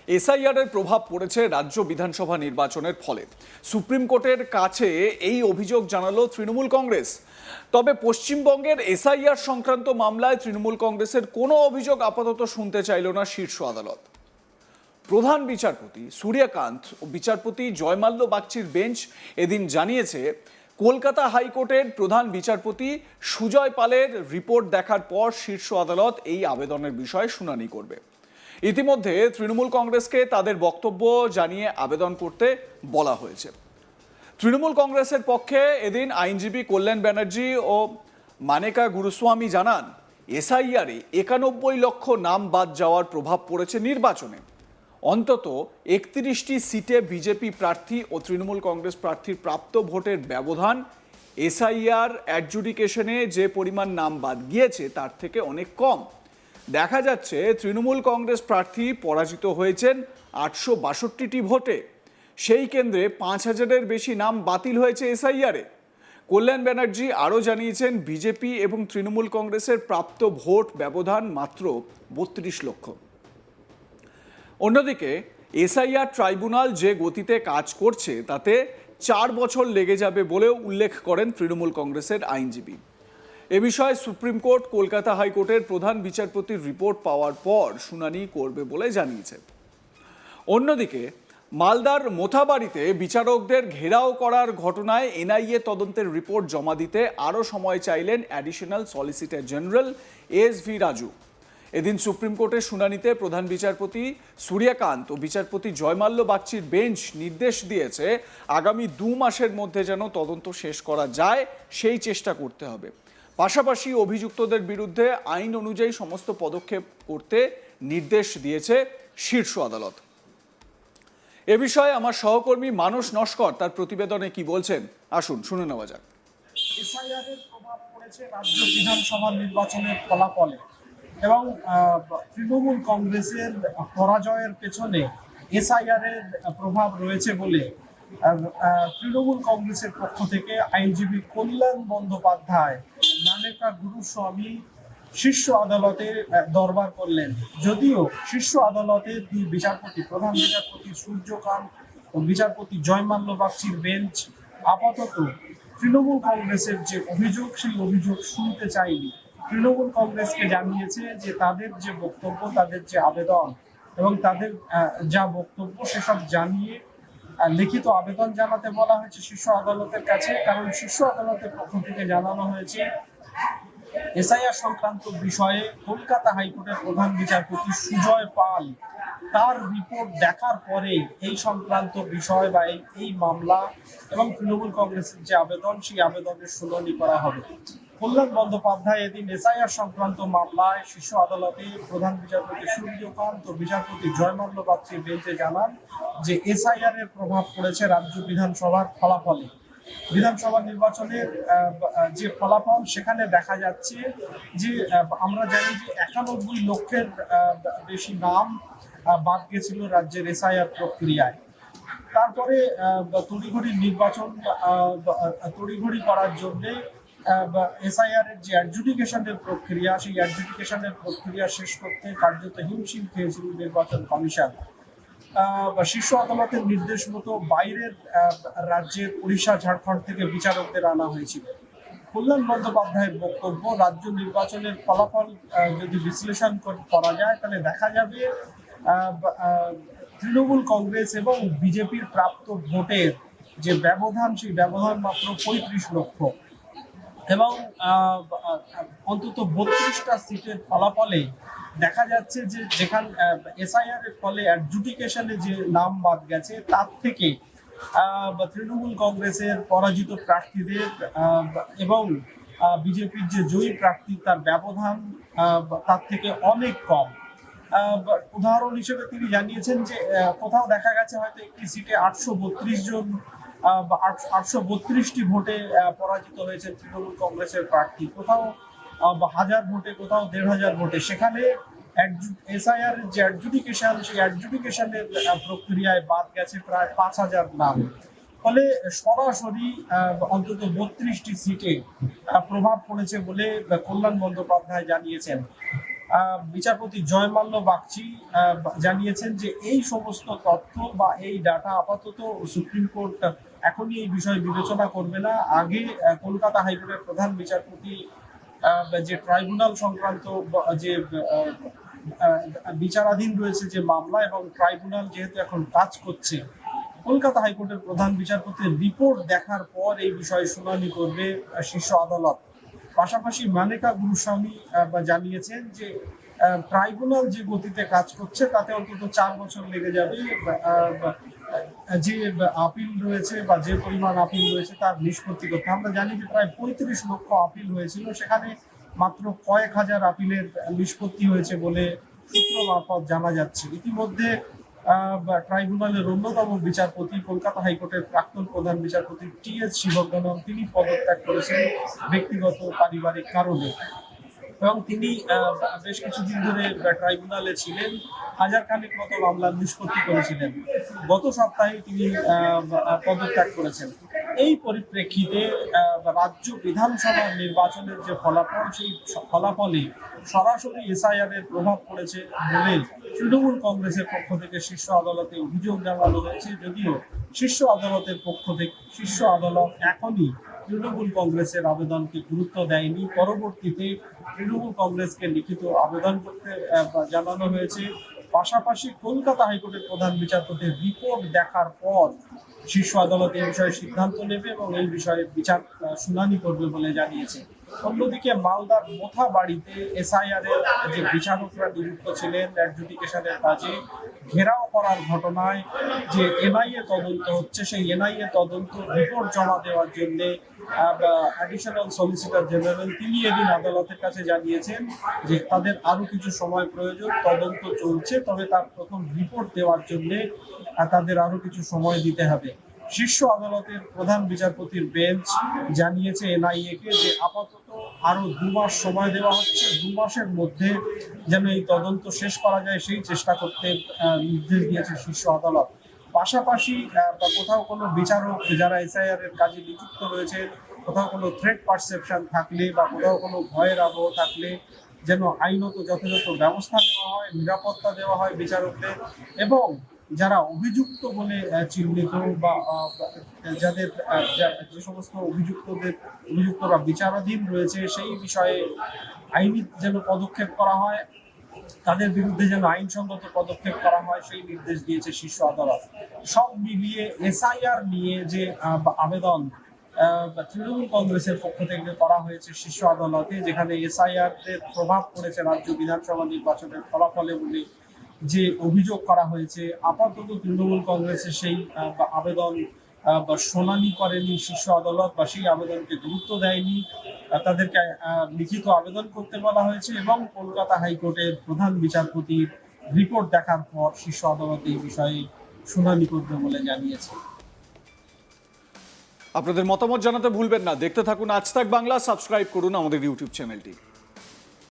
SIR এর প্রভাব পড়েছে রাজ্য বিধানসভা নির্বাচনের ফলে। সুপ্রিম কোর্টের কাছে এই অভিযোগ জানালো তৃণমূল কংগ্রেস। তবে পশ্চিমবঙ্গের এসআইআর সংক্রান্ত মামলায় তৃণমূল কংগ্রেসের কোনো অভিযোগ আপাতত শুনতে চাইল না শীর্ষ আদালত। প্রধান বিচারপতি সূর্যকান্ত ও বিচারপতি জয়মাল্য বাগচির বেঞ্চ এদিন জানিয়েছে, কলকাতা হাইকোর্টের প্রধান বিচারপতি সুজয় পালের রিপোর্ট দেখার পর শীর্ষ আদালত এই আবেদনের বিষয়ে শুনানি করবে। ইতিমধ্যে তৃণমূল কংগ্রেসকে তাদের বক্তব্য জানিয়ে আবেদন করতে বলা হয়েছে। তৃণমূল কংগ্রেসের পক্ষে এদিন আইনজীবী কল্যাণ ব্যানার্জি ও মানেকা গুরুস্বামী জানান, এসআইআরে 91 লক্ষ নাম বাদ যাওয়ার প্রভাব পড়েছে নির্বাচনে। অন্তত 31টি সিটে বিজেপি প্রার্থী ও তৃণমূল কংগ্রেস প্রার্থীর প্রাপ্ত ভোটের ব্যবধান এসআইআর অ্যাডজুডিকেশনে যে পরিমাণ নাম বাদ গিয়েছে তার থেকে অনেক কম। দেখা যাচ্ছে তৃণমূল কংগ্রেস প্রার্থী পরাজিত হয়েছেন 862টি ভোটে। সেই কেন্দ্রে 5000-এর বেশি নাম বাতিল হয়েছে এসআইআরে। কল্যাণ ব্যানার্জি আরও জানিয়েছেন, বিজেপি এবং তৃণমূল কংগ্রেসের প্রাপ্ত ভোট ব্যবধান মাত্র 32 লক্ষ। অন্যদিকে এসআইআর ট্রাইব্যুনাল যে গতিতে কাজ করছে তাতে 4 বছর লেগে যাবে বলেও উল্লেখ করেন তৃণমূল কংগ্রেসের আইনজীবী। এ বিষয়ে সুপ্রিম কোর্ট কলকাতা হাইকোর্টের প্রধান বিচারপতির রিপোর্ট পাওয়ার পর শুনানি করবে বলে জানিয়েছে। অন্যদিকে মালদার মোথাবাড়িতে বিচারকদের ঘেরাও করার ঘটনায় এনআইএ তদন্তের রিপোর্ট জমা দিতে আরও সময় চাইলেন অ্যাডিশনাল সলিসিটর জেনারেল এস.ভি. রাজু। এদিন সুপ্রিম কোর্টের শুনানিতে প্রধান বিচারপতি সূর্যকান্ত ও বিচারপতি জয়মাল্য বাগচির বেঞ্চ নির্দেশ দিয়েছে, আগামী 2 মাসের মধ্যে যেন তদন্ত শেষ করা যায় সেই চেষ্টা করতে হবে। পাশাপাশি অভিযুক্তদের বিরুদ্ধে আইন অনুযায়ী সমস্ত পদক্ষেপ করতে নির্দেশ দিয়েছে শীর্ষ আদালত। এ বিষয়ে আমার সহকর্মী মানস নস্কর তার প্রতিবেদনে কি বলছেন, আসুন শুনে নেওয়া যাক। এসআইআর এর প্রভাব পড়েছে রাজ্য বিধানসভা নির্বাচনের ফলাফলে এবং তৃণমূল কংগ্রেসের পরাজয়ের পেছনে এসআইআর এর প্রভাব রয়েছে বলে তৃণমূল কংগ্রেসের পক্ষ থেকে আইনজীবী কল্যাণ বন্দ্যোপাধ্যায় মানেকা গুরুস্বামী শীর্ষ আদালতে দরবার করলেন। যদিও শীর্ষ আদালতের 2 বিচারপতি, প্রধান বিচারপতি সূর্যকান্ত ও বিচারপতি জয়মাল্য বাগচির বেঞ্চ আপাতত তৃণমূল কংগ্রেসের যে অভিযোগ সেই অভিযোগ শুনতে চায়নি। তৃণমূল কংগ্রেসকে জানিয়েছে যে তাদের যে বক্তব্য, তাদের যে আবেদন এবং তাদের যা বক্তব্য সেসব জানিয়ে লিখিত আবেদন জানাতে বলা হয়েছে শীর্ষ আদালতের কাছে। কারণ শীর্ষ আদালতের পক্ষ থেকে জানানো হয়েছে, এসআইআর সংক্রান্ত বিষয়ে কলকাতা হাইকোর্টের প্রধান বিচারপতি সুজয় পাল তার রিপোর্ট দেখার পরে এই সংক্রান্ত বিষয় বা এই মামলা এবং তৃণমূল কংগ্রেসের যে আবেদন সেই আবেদনের শুনানি করা হবে। কল্যাণ বন্দ্যোপাধ্যায় এদিন এসআইআর সংক্রান্ত মামলায় শীর্ষ আদালতে প্রধান বিচারপতি সূর্যকান্ত ও বিচারপতি জয়মাল্য বাগচির বেঞ্চে জানান যে এসআইআর এর প্রভাব পড়েছে রাজ্য বিধানসভার ফলাফলে। বিধানসভা নির্বাচনের যে ফলাফল সেখানে দেখা যাচ্ছে যে আমরা জানি যে 91 লক্ষের বেশি নাম বাদ গেছিল রাজ্যের এসআইআর প্রক্রিয়ায়। তারপরে তড়িঘড়ি করার জন্য এসআইআর এর যে অ্যাডজুডিকেশনের প্রক্রিয়া সেই অ্যাডজুডিকেশনের প্রক্রিয়া শেষ করতে কার্যত হিমশিম খেয়েছিল নির্বাচন কমিশন। শীর্ষ আদালতের নির্দেশ মতো বাইরের রাজ্যের উড়িষ্যা, ঝাড়খণ্ড থেকে বিচারকদের আনা হয়েছিল। কল্যাণ বন্দ্যোপাধ্যায়ের বক্তব্য, রাজ্য নির্বাচনের ফলাফল যদি বিশ্লেষণ করা যায় তাহলে দেখা যাবে তৃণমূল কংগ্রেস এবং বিজেপির প্রাপ্ত ভোটের যে ব্যবধান সেই ব্যবধান মাত্র 35 লক্ষ এবং অন্তত 32টা সিটের ফলাফলে দেখা যাচ্ছে যে যেখানে এসআইআর এর ফলে অ্যাডজুডিকেশনে যে নাম বাদ গেছে তার থেকে তৃণমূল কংগ্রেসের পরাজিত প্রার্থীদের এবং বিজেপির যে জয়ী প্রার্থী তার ব্যবধান তার থেকে অনেক কম। উদাহরণ হিসেবে তিনি জানিয়েছেন যে কোথাও দেখা গেছে হয়তো একটি সিটে 832টি ভোটে পরাজিত হয়েছে তৃণমূল কংগ্রেসের প্রার্থী, কোথাও 1000 ভোটে, কোথাও 1500 ভোটে। সেখানে এসআইআর যে অ্যাডজুডিকেশন সেই অ্যাডজুডিকেশনের প্রক্রিয়ায় বাদ গেছে প্রায় 5000 নাম। ফলে সরাসরি অন্তত 32টি সিটে প্রভাব পড়েছে বলে কল্যাণ বন্দ্যোপাধ্যায় জানিয়েছেন। বিচারপতি জয়মাল্য বাগচি জানিয়েছেন যে এই সমস্ত তথ্য বা এই ডাটা আপাতত সুপ্রিম কোর্ট এখনই এই বিষয় বিবেচনা করবে না। আগে কলকাতা হাইকোর্টের প্রধান বিচারপতি যে ট্রাইব্যুনাল সংক্রান্ত যে বিচারাধীন রয়েছে যে মামলা, এবং ট্রাইব্যুনাল যেহেতু এখন কাজ করছে, কলকাতা হাইকোর্টের প্রধান বিচারপতির রিপোর্ট দেখার পর এই বিষয়ে শুনানি করবে শীর্ষ আদালত। পাশাপাশি মানেকা গুরুস্বামী জানিয়েছেন যে ট্রাইব্যুনাল যে গতিতে কাজ করছে তাতে অন্তত 4 বছর লেগে যাবে যে আপিল রয়েছে বা যে পরিমাণ আপিল রয়েছে তার নিষ্পত্তি করতে। আমরা জানি যে প্রায় 35 লক্ষ আপিল হয়েছিল, সেখানে মাত্র কয়েক হাজার আপিলের নিষ্পত্তি হয়েছে বলে সূত্র মারফত জানা যাচ্ছে। ইতিমধ্যে ট্রাইব্যুনালের অন্যতম বিচারপতি কলকাতা হাইকোর্টের প্রাক্তন প্রধান বিচারপতি টি.এস. শিবজ্ঞানম তিনি পদত্যাগ করেছেন ব্যক্তিগত পারিবারিক কারণে, এবং তিনি বেশ কিছুদিন ধরে ট্রাইব্যুনালে ছিলেন, হাজার খানেক মতো মামলার নিষ্পত্তি করেছিলেন। গত সপ্তাহে তিনি পদত্যাগ করেছেন। এই পরিপ্রেক্ষিতে রাজ্য বিধানসভা নির্বাচনের যে ফলাফল, সেই ফলাফলে সরাসরি এসআইআর এর প্রভাব পড়েছে বলে তৃণমূল কংগ্রেসের পক্ষ থেকে শীর্ষ আদালতে অভিযোগ জানানো হয়েছে। যদিও শীর্ষ আদালতের পক্ষ থেকে শীর্ষ আদালত এখনই তৃণমূল কংগ্রেসের আবেদনকে গুরুত্ব দেয়নি। পরবর্তীতে তৃণমূল কংগ্রেসকে লিখিত আবেদন করতে জানানো হয়েছে। পাশাপাশি কলকাতা হাইকোর্টের প্রধান বিচারপতির রিপোর্ট দেখার পর শীর্ষ আদালত এই বিষয়ে সিদ্ধান্ত নেবে এবং এই বিষয়ে বিচার শুনানি করবে বলে জানিয়েছে। অন্যদিকে মালদার মোথাবাড়িতে এসআইআর এর যে বিচারকরা নিযুক্ত ছিলেন অ্যাডজুডিকেশনের কাজে, ঘেরাও করার ঘটনায় যে এনআইএ তদন্ত হচ্ছে, সেই এনআইএ তদন্ত রিপোর্ট জমা দেওয়ার জন্য অ্যাডিশনাল সলিসিটর জেনারেল তিনি এদিন আদালতের কাছে জানিয়েছেন যে তাদের আরো কিছু সময় প্রয়োজন, তদন্ত চলছে, তবে তার প্রথম রিপোর্ট দেওয়ার জন্য তাদের আরো কিছু সময় দিতে হবে। শীর্ষ আদালতের প্রধান বিচারপতির বেঞ্চ জানিয়েছে এনআইএ কে যে আপাতত আরো 2 মাস সময় দেওয়া হচ্ছে, 2 মাসের মধ্যে যেন এই তদন্ত শেষ করা যায় সেই চেষ্টা করতে নির্দেশ দিয়েছে শীর্ষ আদালত। পাশাপাশি কোথাও কোনো বিচারক যারা এসআইআর এর কাজে নিযুক্ত রয়েছে, কোথাও কোনো থ্রেট পারসেপশন থাকলে বা কোথাও কোনো ভয়ের আবহ থাকলে যেন আইনত যথাযথ ব্যবস্থা নেওয়া হয়, নিরাপত্তা দেওয়া হয় বিচারকদের, এবং যারা অভিযুক্ত বলে চিহ্নিত বা যাদের যে সমস্ত অভিযুক্তরা বিচারাধীন রয়েছে সেই বিষয়ে আইনি যেন পদক্ষেপ করা হয়, তাদের বিরুদ্ধে যেন আইনসঙ্গত পদক্ষেপ করা হয় সেই নির্দেশ দিয়েছে শীর্ষ আদালত। সব মিলিয়ে এসআইআর নিয়ে যে আবেদন তৃণমূল কংগ্রেসের পক্ষ থেকে করা হয়েছে শীর্ষ আদালতে, যেখানে এসআইআর এর প্রভাব পড়েছে রাজ্য বিধানসভা নির্বাচনের ফলাফলে বলে যে অভিযোগ করা হয়েছে, আপাতত তৃণমূল কংগ্রেসের সেই আবেদন বা শুনানি করেনি শীর্ষ আদালত, বা সেই আবেদনকে গুরুত্ব দেয়নি। তাদেরকে লিখিত আবেদন করতে বলা হয়েছে এবং কলকাতা হাইকোর্টের প্রধান বিচারপতির রিপোর্ট দেখার পর শীর্ষ আদালত এই বিষয়ে শুনানি করবে বলে জানিয়েছে। আপনাদের মতামত জানাতে ভুলবেন না। দেখতে থাকুন আজ তাক বাংলা, সাবস্ক্রাইব করুন আমাদের ইউটিউব চ্যানেলটি।